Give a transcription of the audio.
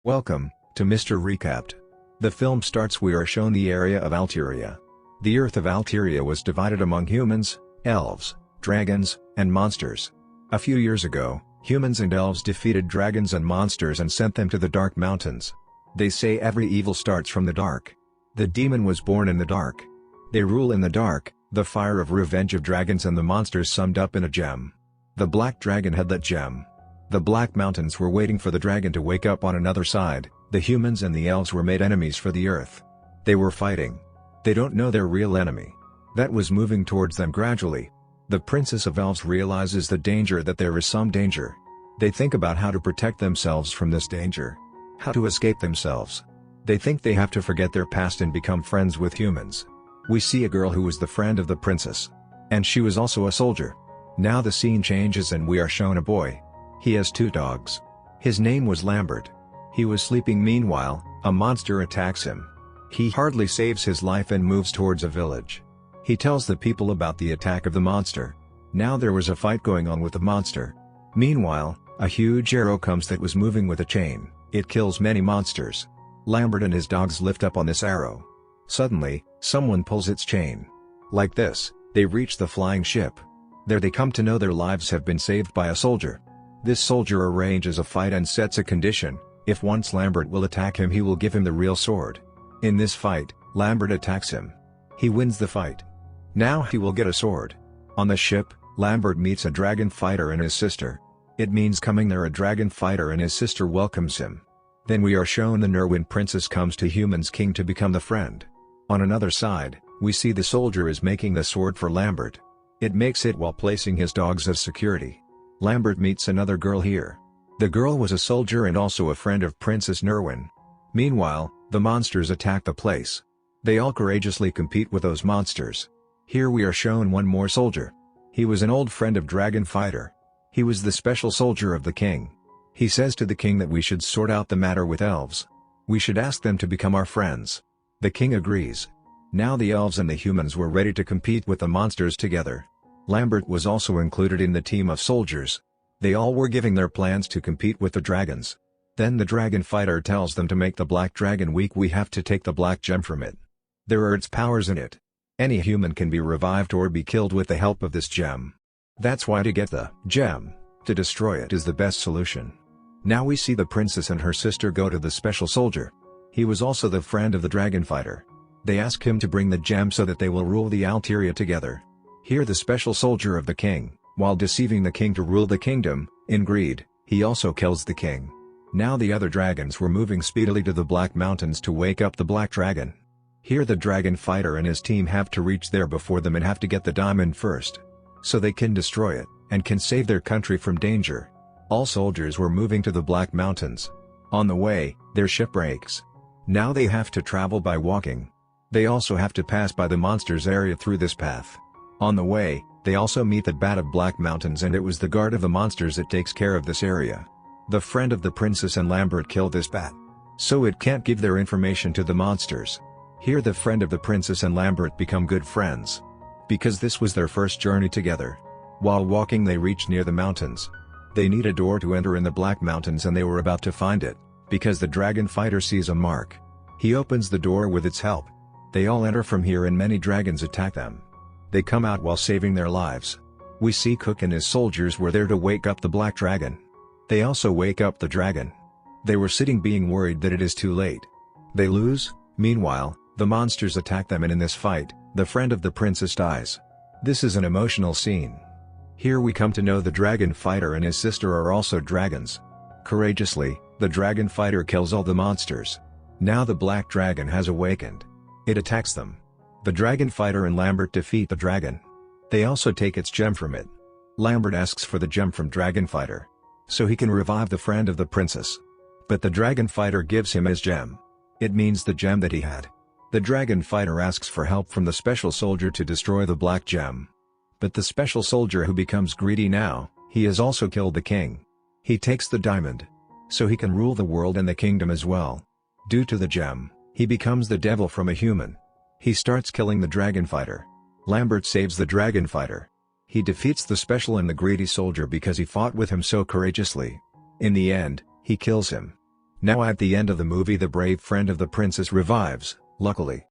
Welcome to Mr. Recapped. The film starts. We are shown the area of Altera. The earth of Altera was divided among humans, elves, dragons, and monsters. A few years ago, humans and elves defeated dragons and monsters and sent them to the Dark Mountains. They say every evil starts from the dark. The demon was born in the dark. They rule in the dark, the fire of revenge of dragons and the monsters summed up in a gem. The black dragon had that gem. The Black Mountains were waiting for the dragon to wake up on another side. The humans and the elves were made enemies for the earth. They were fighting. They don't know their real enemy. That was moving towards them gradually. The Princess of Elves realizes the danger, that there is some danger. They think about how to protect themselves from this danger. How to escape themselves. They think they have to forget their past and become friends with humans. We see a girl who was the friend of the princess. And she was also a soldier. Now the scene changes and we are shown a boy. He has two dogs. His name was Lambert. He was sleeping. Meanwhile, a monster attacks him. He hardly saves his life and moves towards a village. He tells the people about the attack of the monster. Now there was a fight going on with the monster. Meanwhile, a huge arrow comes that was moving with a chain. It kills many monsters. Lambert and his dogs lift up on this arrow. Suddenly, someone pulls its chain. Like this, they reach the flying ship. There they come to know their lives have been saved by a soldier. This soldier arranges a fight and sets a condition: if once Lambert will attack him, he will give him the real sword. In this fight, Lambert attacks him. He wins the fight. Now he will get a sword. On the ship, Lambert meets a dragon fighter and his sister. It means coming there, a dragon fighter and his sister welcomes him. Then we are shown the Nerwin princess comes to humans king to become the friend. On another side, we see the soldier is making the sword for Lambert. It makes it while placing his dogs as security. Lambert meets another girl here. The girl was a soldier and also a friend of Princess Nerwin. Meanwhile, the monsters attack the place. They all courageously compete with those monsters. Here we are shown one more soldier. He was an old friend of Dragon Fighter. He was the special soldier of the king. He says to the king that we should sort out the matter with elves. We should ask them to become our friends. The king agrees. Now the elves and the humans were ready to compete with the monsters together. Lambert was also included in the team of soldiers. They all were giving their plans to compete with the dragons. Then the dragon fighter tells them to make the black dragon weak. We have to take the black gem from it. There are its powers in it. Any human can be revived or be killed with the help of this gem. That's why to get the gem, to destroy it is the best solution. Now we see the princess and her sister go to the special soldier. He was also the friend of the dragon fighter. They ask him to bring the gem so that they will rule the Altera together. Here the special soldier of the king, while deceiving the king to rule the kingdom, in greed, he also kills the king. Now the other dragons were moving speedily to the Black Mountains to wake up the black dragon. Here the dragon fighter and his team have to reach there before them and have to get the diamond first. So they can destroy it, and can save their country from danger. All soldiers were moving to the Black Mountains. On the way, their ship breaks. Now they have to travel by walking. They also have to pass by the monsters area through this path. On the way, they also meet the bat of Black Mountains, and it was the guard of the monsters that takes care of this area. The friend of the princess and Lambert killed this bat. So it can't give their information to the monsters. Here the friend of the princess and Lambert become good friends. Because this was their first journey together. While walking they reach near the mountains. They need a door to enter in the Black Mountains and they were about to find it, because the dragon fighter sees a mark. He opens the door with its help. They all enter from here and many dragons attack them. They come out while saving their lives. We see Cook and his soldiers were there to wake up the black dragon. They also wake up the dragon. They were sitting being worried that it is too late. They lose. Meanwhile, the monsters attack them, and in this fight, the friend of the princess dies. This is an emotional scene. Here we come to know the dragon fighter and his sister are also dragons. Courageously, the dragon fighter kills all the monsters. Now the black dragon has awakened. It attacks them. The dragon fighter and Lambert defeat the dragon. They also take its gem from it. Lambert asks for the gem from dragon fighter, so he can revive the friend of the princess. But the dragon fighter gives him his gem. It means the gem that he had. The dragon fighter asks for help from the special soldier to destroy the black gem. But the special soldier who becomes greedy now, he has also killed the king. He takes the diamond, so he can rule the world and the kingdom as well. Due to the gem, he becomes the devil from a human. He starts killing the dragon fighter. Lambert saves the dragon fighter. He defeats the special and the greedy soldier because he fought with him so courageously. In the end, he kills him. Now at the end of the movie the brave friend of the princess revives, luckily.